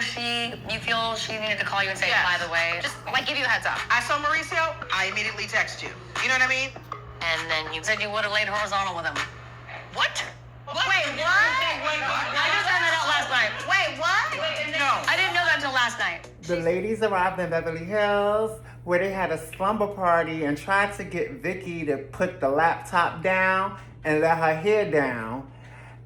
you feel she needed to call you and say, Yes. by the way, just like give you a heads up. I saw Mauricio, I immediately text you. You know what I mean? And then you said you would have laid horizontal with him. What? Wait, what? I just found that out last night. Wait, what? No. I didn't know that until last night. The ladies arrived in Beverly Hills where they had a slumber party and tried to get Vicky to put the laptop down and let her hair down.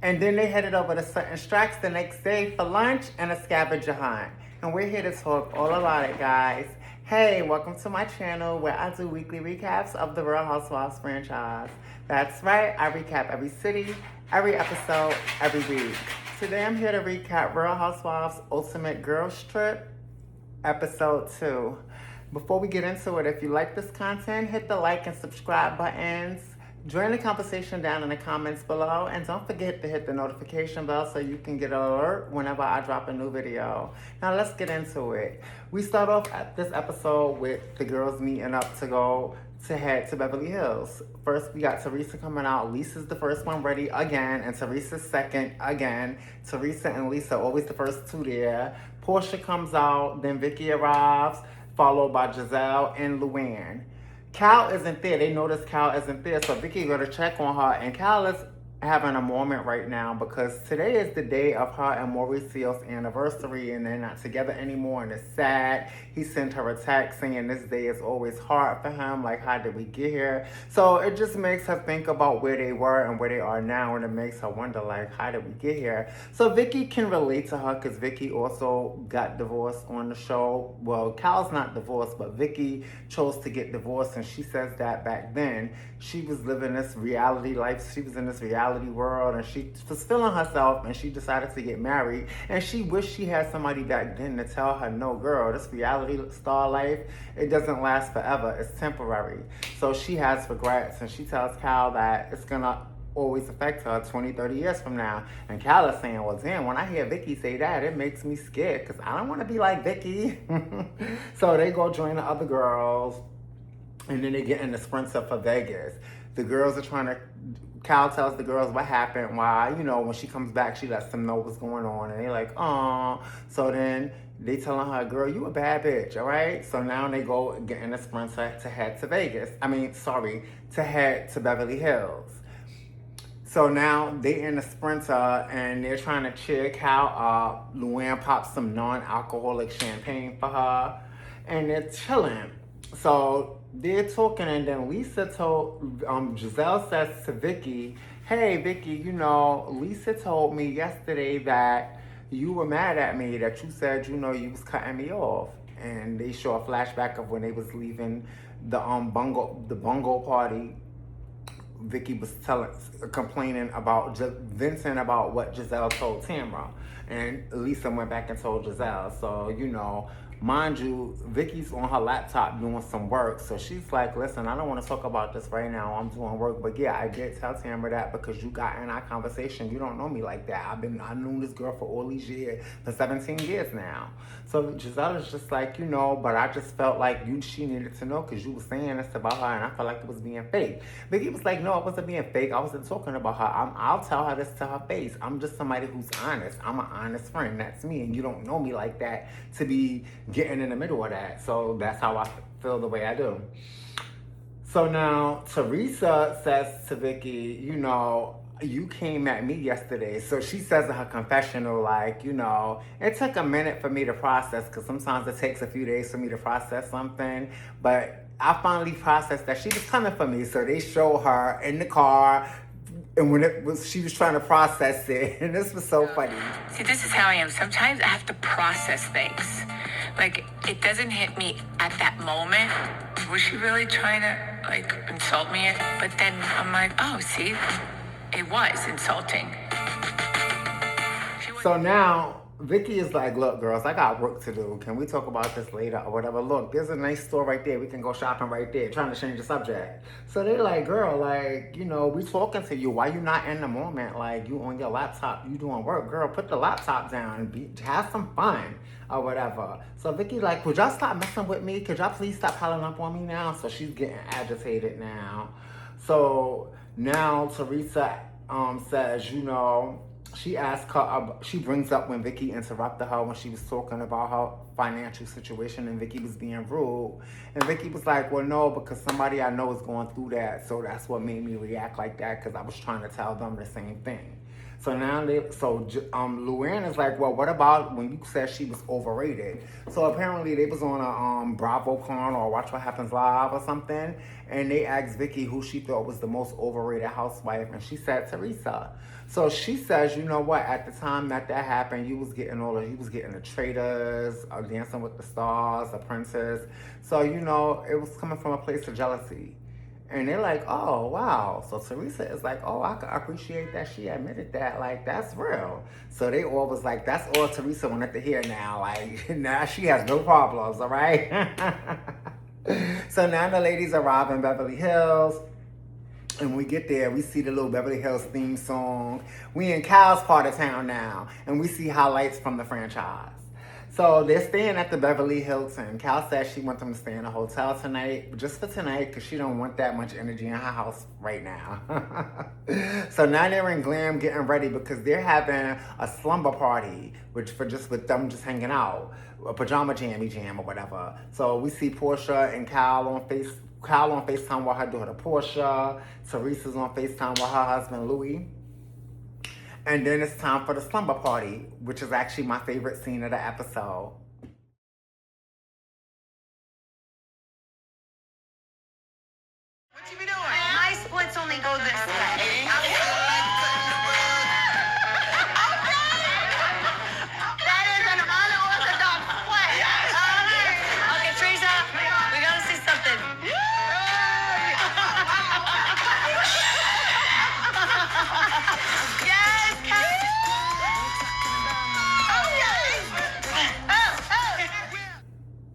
And then they headed over to Sutton Stracks the next day for lunch and a scavenger hunt. And we're here to talk all about it, guys. Hey, welcome to my channel where I do weekly recaps of the Real Housewives franchise. That's right, I recap every city, every episode, every week. Today I'm here to recap Real Housewives Ultimate Girls Trip, episode 2. Before we get into it, if you like this content, hit the like and subscribe buttons. Join the conversation down in the comments below, and don't forget to hit the notification bell so you can get an alert whenever I drop a new video. Now let's get into it. We start off at this episode with the girls meeting up to head to Beverly Hills. First, we got Teresa coming out. Lisa's the first one ready again, and Teresa's second again. Teresa and Lisa always the first two there. Portia comes out, then Vicky arrives, followed by Giselle and Luann. Cal isn't there. They notice Cal isn't there, so Vicky go to check on her, and Cal is having a moment right now because today is the day of her and Mauricio's anniversary, and they're not together anymore, and it's sad. He sent her a text saying this day is always hard for him, like how did we get here? So it just makes her think about where they were and where they are now, and it makes her wonder like how did we get here? So Vicky can relate to her because Vicky also got divorced on the show. Well, Cal's not divorced, but Vicky chose to get divorced, and she says that back then she was living this reality life. She was in this reality world, and she was feeling herself, and she decided to get married, and she wished she had somebody back then to tell her, no girl, this reality star life, it doesn't last forever, it's temporary. So she has regrets, and she tells Cal that it's gonna always affect her 20-30 years from now. And Cal is saying, well damn, when I hear Vicky say that, it makes me scared because I don't want to be like Vicky. So they go join the other girls, and then they get in the sprinter for Vegas. The girls are trying to, Cal tells the girls what happened, why, when she comes back, she lets them know what's going on. And they're like, oh. So then they telling her, girl, you a bad bitch, all right? So now they go get in the sprinter to head to Vegas. To head to Beverly Hills. So now they in the sprinter and they're trying to cheer Cal up. Luann pops some non-alcoholic champagne for her. And they're chilling. So they're talking, and then Lisa told, Giselle says to Vicky, hey, Vicky, Lisa told me yesterday that you were mad at me, that you said, you was cutting me off. And they show a flashback of when they was leaving the bungo party. Vicky was complaining about, venting about what Giselle told Tamra. And Lisa went back and told Giselle. So, mind you, Vicky's on her laptop doing some work. So she's like, listen, I don't want to talk about this right now. I'm doing work. But yeah, I did tell Tamra that because you got in our conversation. You don't know me like that. I knew this girl for all these years, for 17 years now. So Giselle is just like, but I just felt like she needed to know because you were saying this about her, and I felt like it was being fake. Vicky was like, no, it wasn't being fake. I wasn't talking about her. I'll tell her this to her face. I'm just somebody who's honest. I'm an honest friend. That's me, and you don't know me like that to be getting in the middle of that. So that's how I feel the way I do. So now Teresa says to Vicky, you came at me yesterday. So she says in her confessional, like, it took a minute for me to process, because sometimes it takes a few days for me to process something. But I finally processed that she was coming for me. So they show her in the car, and when she was trying to process it, and this was so funny. See, this is how I am. Sometimes I have to process things. Like, it doesn't hit me at that moment. Was she really trying to, insult me? But then I'm like, oh, see, it was insulting. So now Vicky is like, look, girls, I got work to do. Can we talk about this later or whatever? Look, there's a nice store right there. We can go shopping right there. Trying to change the subject. So they're like, girl, we talking to you. Why you not in the moment? Like, you on your laptop, you doing work. Girl, put the laptop down and have some fun or whatever. So Vicky like, would y'all stop messing with me? Could y'all please stop piling up on me now? So she's getting agitated now. So now Teresa says, she asked her, she brings up when Vicky interrupted her when she was talking about her financial situation and Vicky was being rude. And Vicky was like, well, no, because somebody I know is going through that. So that's what made me react like that because I was trying to tell them the same thing. So now Luann is like, well, what about when you said she was overrated? So apparently they was on a BravoCon or Watch What Happens Live or something, and they asked Vicky who she thought was the most overrated housewife, and she said Teresa. So she says, you know what? At the time that happened, you was getting the Traitors, Dancing with the Stars, Apprentice. So you know it was coming from a place of jealousy. And they're like, oh, wow. So Teresa is like, oh, I can appreciate that she admitted that. Like, that's real. So they all was like, that's all Teresa wanted to hear now. Like, now she has no problems, all right? So now the ladies arrive in Beverly Hills. And when we get there, we see the little Beverly Hills theme song. We in Cal's part of town now. And we see highlights from the franchise. So they're staying at the Beverly Hilton. Cal says she wants them to stay in a hotel tonight, just for tonight, because she don't want that much energy in her house right now. So now they're in glam getting ready because they're having a slumber party, with them just hanging out, a pajama jam or whatever. So we see Portia and Kyle on FaceTime with her daughter Portia. Teresa's on FaceTime with her husband Louis. And then it's time for the slumber party, which is actually my favorite scene of the episode. What you be doing? My splits only go this way. That is an unorthodox split. Okay, Teresa, we gotta see something. Yes, Kat.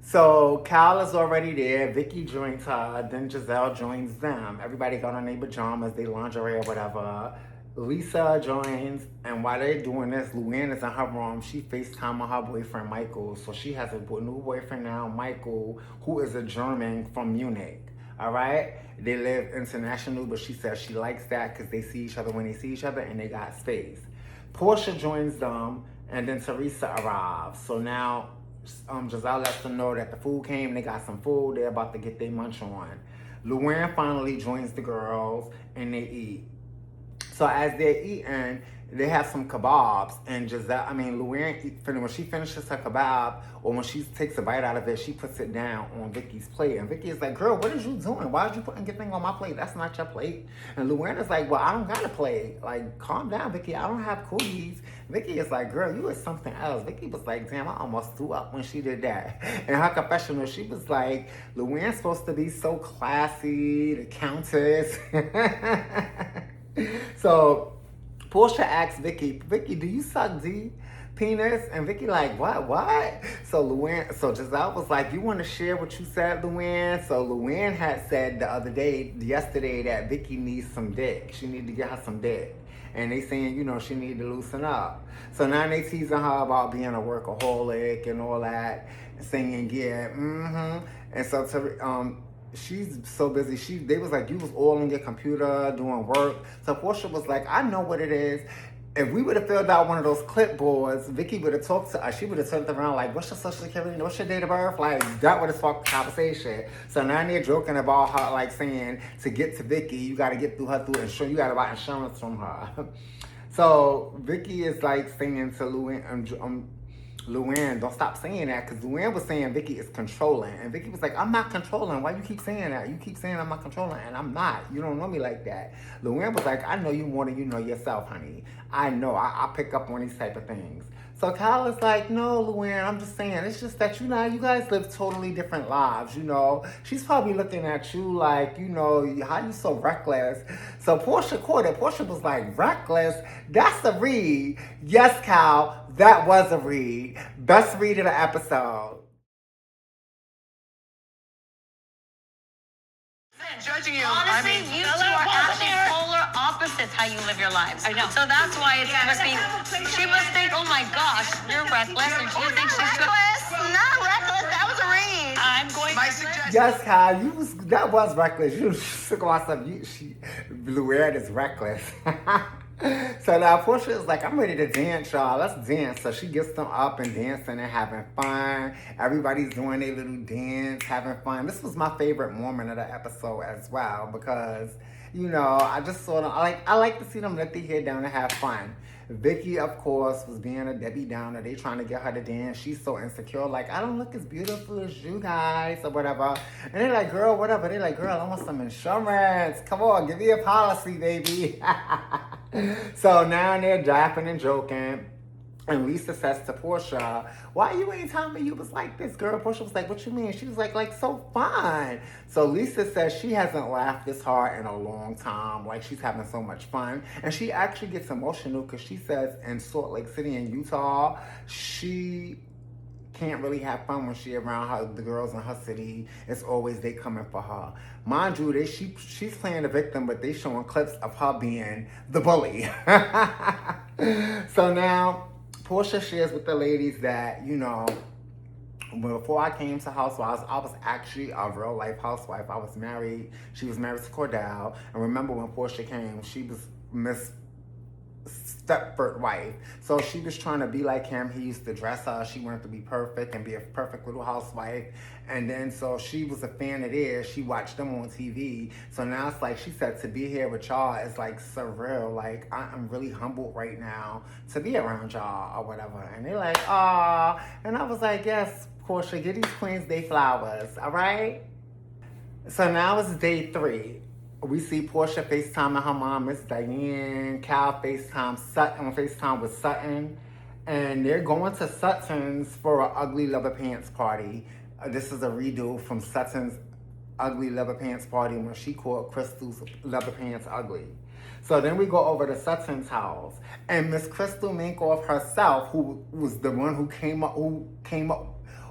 So Kyle is already there. Vicky joins her. Then Giselle joins them. Everybody got on their pajamas, their lingerie or whatever. Lisa joins, and while they're doing this, Luann is in her room. She FaceTime with her boyfriend Michael. So she has a new boyfriend now, Michael, who is a German from Munich. All right? They live international, but she says she likes that because they see each other when they see each other and they got space. Portia joins them, and then Teresa arrives. So now Giselle lets them know that the food came, they got some food, they're about to get their munch on. Luann finally joins the girls and they eat. So as they're eating, they have some kebabs, and Luann, when she finishes her kebab, or when she takes a bite out of it, she puts it down on Vicky's plate. And Vicky is like, girl, what is you doing? Why are you putting your thing on my plate? That's not your plate. And Luann is like, well, I don't got a plate. Like, calm down, Vicky. I don't have cookies. Vicky is like, girl, you is something else. Vicky was like, damn, I almost threw up when she did that. In her confessional, she was like, Luann's supposed to be so classy, the countess. So Portia asks Vicky, do you suck D penis? And Vicky like, what? So Giselle was like, you want to share what you said, Luann? So Luann had said yesterday that Vicky needs some dick. She need to get her some dick. And they saying, she need to loosen up. So now they teasing her about being a workaholic and all that, and saying, yeah, And so she's so busy. They was like, you was all on your computer doing work. So Portia was like, I know what it is. If we would have filled out one of those clipboards, Vicky would have talked to us. She would have turned around like, what's your social security? What's your date of birth? Like, that would have sparked the conversation. So now they're joking about her, like saying, to get to Vicky, you got to get through insurance. You got to buy insurance from her. So Vicky is like saying to Luann, don't stop saying that, because Luann was saying Vicky is controlling. And Vicky was like, I'm not controlling. Why you keep saying that? You keep saying I'm not controlling, and I'm not. You don't know me like that. Luann was like, I know you more than you know yourself, honey. I know. I pick up on these type of things. So Kyle is like, no, Luann, I'm just saying, it's just that, you guys live totally different lives, She's probably looking at you like, how you so reckless? So Portia caught it. Portia was like, reckless? That's a read. Yes, Kyle, that was a read. Best read of the episode. Judging you. Honestly, you two are actually polar opposites how you live your lives. I know. So that's why it must be. She must think, oh my gosh, you're reckless, and she thinks she's reckless. Not reckless. That was a read. I'm going. My suggestion. Yes, Kyle, that was reckless. You took on something. Luann is reckless. So now Portia is like, I'm ready to dance, y'all. Let's dance. So she gets them up and dancing and having fun. Everybody's doing their little dance, having fun. This was my favorite moment of the episode as well because, you know, I just sort of I like to see them let their head down and have fun. Vicky, of course, was being a Debbie Downer. They trying to get her to dance. She's so insecure, like, I don't look as beautiful as you guys or whatever. And they're like, girl, whatever. They're like, girl, I want some insurance. Come on, give me a policy, baby. So now they're laughing and joking. And Lisa says to Portia, why you ain't telling me you was like this, girl? Portia was like, what you mean? She was like so fun. So Lisa says she hasn't laughed this hard in a long time. Like, she's having so much fun. And she actually gets emotional because she says in Salt Lake City in Utah, she can't really have fun when she around the girls in her city. It's always they coming for her. Mind you, she's playing the victim, but they showing clips of her being the bully. So now Portia shares with the ladies that, you know, before I came to Housewives, I was actually a real life housewife. I was married. She was married to Cordell. And remember when Portia came, she was Miss Stepford wife. So she was trying to be like him. He used to dress her. She wanted to be perfect and be a perfect little housewife. And then so she was a fan of theirs. She watched them on TV. So now it's like she said, to be here with y'all is like surreal. Like, I'm really humbled right now to be around y'all or whatever. And they're like, aw. And I was like, yes, Portia, give these queens they flowers, all right? So now it's day 3. We see Portia FaceTiming her mom, Miss Diane. Cal FaceTime with Sutton. And they're going to Sutton's for an ugly leather pants party. This is a redo from Sutton's ugly leather pants party when she called Crystal's leather pants ugly. So then we go over to Sutton's house. And Miss Crystal Minkoff herself, who was the one who came up,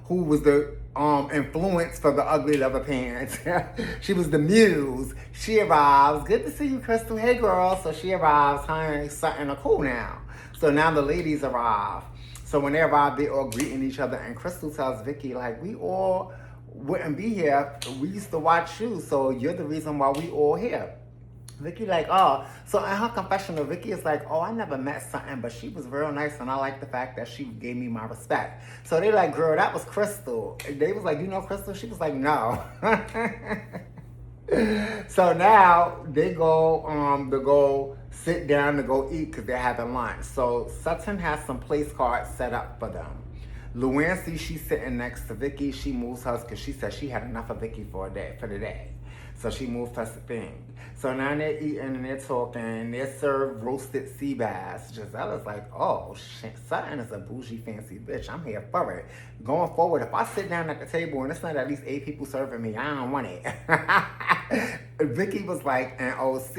who was the influence for the ugly leather pants. She was the muse. She arrives. Good to see you, Crystal. Hey, girl. So she arrives. Her and Sutton are cool now. So now the ladies arrive. So when they arrive, they all greeting each other. And Crystal tells Vicky, like, we all wouldn't be here. We used to watch you. So you're the reason why we all here. Vicky like, oh. So in her confessional, Vicky is like, oh, I never met Sutton, but she was real nice, and I like the fact that she gave me my respect. So they like, girl, that was Crystal. And they was like, you know Crystal? She was like, no. So now they go to go sit down to go eat because they're having lunch. So Sutton has some place cards set up for them. Luann sees she's sitting next to Vicky. She moves hers because she said she had enough of Vicky for the day. So she moved her thing. So now they're eating and they're talking. They're served roasted sea bass. Gisella's like, oh, shit, Sutton is a bougie fancy bitch. I'm here for it. Going forward, if I sit down at the table and it's not at least 8 people serving me, I don't want it. Vicky was like, and OC,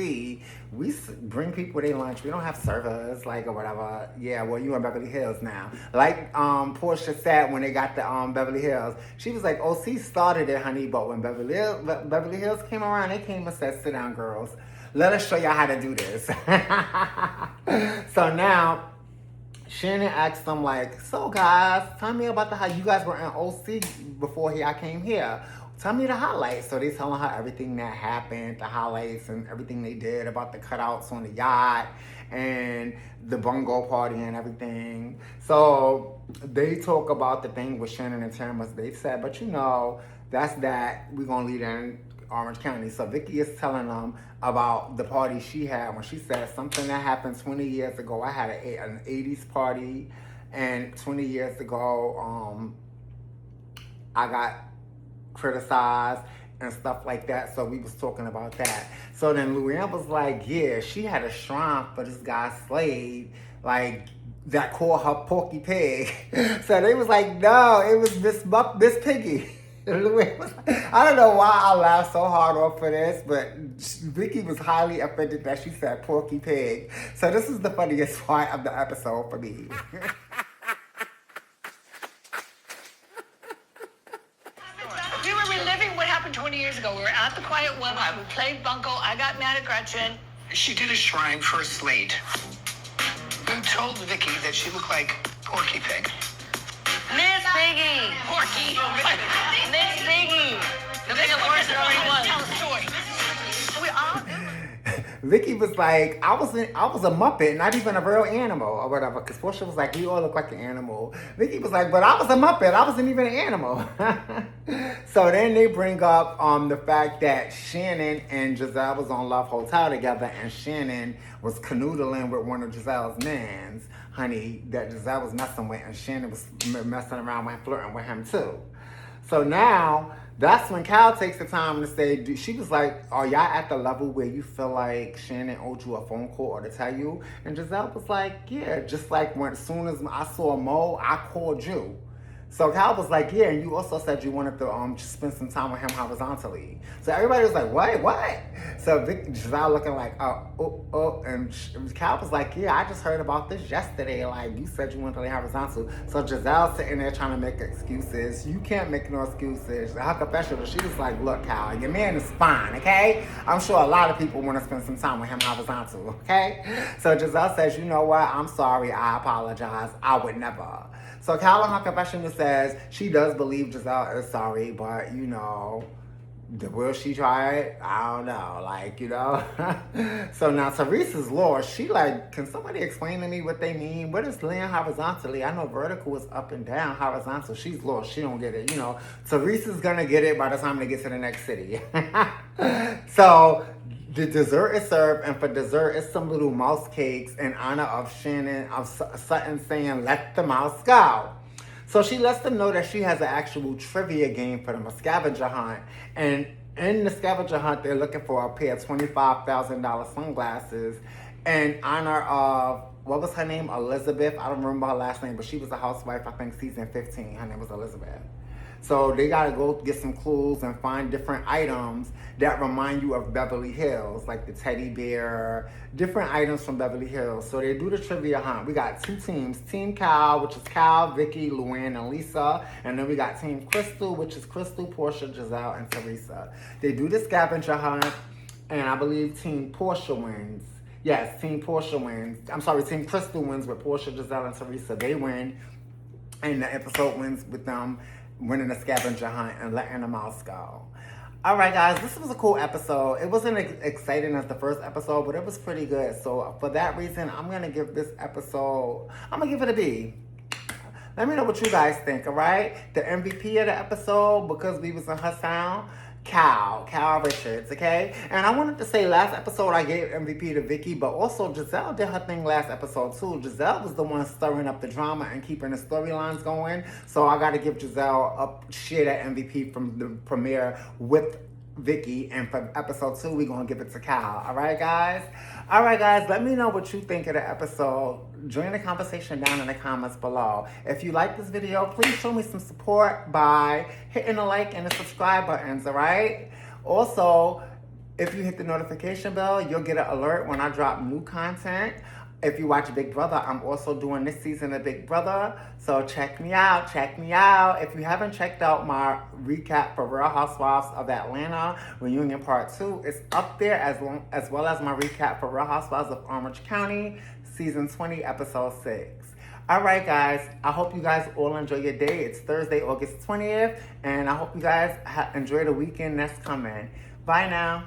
we bring people their lunch. We don't have servers, like, or whatever. Yeah, well, you in Beverly Hills now. Like Portia said when they got the Beverly Hills. She was like, OC started it, honey, but when Beverly Hills came around, they came and said, sit down, girls. Let us show y'all how to do this. So now, Shannon asked them, like, so guys, tell me about how you guys were in OC before I came here. Tell me the highlights. So they telling her everything that happened, the highlights and everything they did about the cutouts on the yacht and the bungo party and everything. So they talk about the thing with Shannon and Tamara. They said, but you know, that's that. We're going to leave that in Orange County. So Vicky is telling them about the party she had when she said something that happened 20 years ago. I had an 80s party, and 20 years ago, I got criticized and stuff like that. So we was talking about that. So then Luann was like, yeah, she had a shrine for this guy Slade, like, that called her Porky Pig. So they was like, no, it was Miss Piggy. I don't know why I laughed so hard off for this, but Vicky was highly offended that she said Porky Pig. So this is the funniest part of the episode for me. We were reliving what happened 20 years ago. We were at the Quiet One. We played bunco. I got mad at Gretchen. She did a shrine for a Slade. You told Vicky that she looked like Porky Pig. Miss Piggy. Porky. Miss Piggy. The bigger person already was. Tell a story. We all do. Vicky was like, I was a Muppet, not even a real animal or whatever. Because Portia was like, you all look like an animal. Vicky was like, but I was a Muppet. I wasn't even an animal. So then they bring up the fact that Shannon and Giselle was on Love Hotel together, and Shannon was canoodling with one of Giselle's mans, honey, that Giselle was messing with, and Shannon was messing around and flirting with him too. So now, that's when Cal takes the time to say, she was like, are y'all at the level where you feel like Shannon owed you a phone call or to tell you? And Giselle was like, yeah, just like when as soon as I saw Mo, I called you. So Cal was like, yeah, and you also said you wanted to spend some time with him horizontally. So everybody was like, what? So Giselle looking like, and Cal was like, yeah, I just heard about this yesterday. Like, you said you wanted to lay horizontal. So Giselle sitting there trying to make excuses. You can't make no excuses. Her confessional, she was like, look, Cal, your man is fine, okay? I'm sure a lot of people want to spend some time with him horizontal, okay? So Giselle says, you know what? I'm sorry. I apologize. I would never. So Cal in her confessional says she does believe Giselle is sorry, but, you know, will she try it? I don't know. Like, you know. So now Teresa's lost. She like, can somebody explain to me what they mean? What is laying horizontally? I know vertical is up and down. Horizontal, she's lost. She don't get it. You know, Teresa's going to get it by the time they get to the next city. So the dessert is served, and for dessert, it's some little mouse cakes in honor of Sutton saying, let the mouse go. So she lets them know that she has an actual trivia game for them, a scavenger hunt. And in the scavenger hunt, they're looking for a pair of $25,000 sunglasses in honor of, what was her name? Elizabeth. I don't remember her last name, but she was a housewife, I think, season 15. Her name was Elizabeth. So they got to go get some clues and find different items that remind you of Beverly Hills, like the teddy bear, different items from Beverly Hills. So they do the trivia hunt. We got two teams. Team Cal, which is Cal, Vicky, Luann, and Lisa. And then we got Team Crystal, which is Crystal, Portia, Giselle, and Teresa. They do the scavenger hunt, and I believe Team Portia wins. Yes, Team Portia wins. I'm sorry, Team Crystal wins with Portia, Giselle, and Teresa. They win, and the episode wins with them winning the scavenger hunt and letting the mouse go. All right, guys, this was a cool episode. It wasn't exciting as the first episode, but it was pretty good. So for that reason, I'm going to give this episode, I'm going to give it a B. Let me know what you guys think, all right? The MVP of the episode, because we was in her sound, Cal Richards, okay? And I wanted to say last episode I gave MVP to Vicky, but also Giselle did her thing last episode too. Giselle was the one stirring up the drama and keeping the storylines going. So I got to give Giselle share that MVP from the premiere with Vicky, and for episode 2 we're gonna give it to Cal. All right, guys, let me know what you think of the episode. Join the conversation down in the comments below. If you like this video, please show me some support by hitting the like and the subscribe buttons. All right, also, if you hit the notification bell, you'll get an alert when I drop new content. If you watch Big Brother, I'm also doing this season of Big Brother. So check me out. If you haven't checked out my recap for Real Housewives of Atlanta Reunion Part 2, it's up there as well as my recap for Real Housewives of Orange County, Season 20, Episode 6. All right, guys. I hope you guys all enjoy your day. It's Thursday, August 20th, and I hope you guys enjoy the weekend that's coming. Bye now.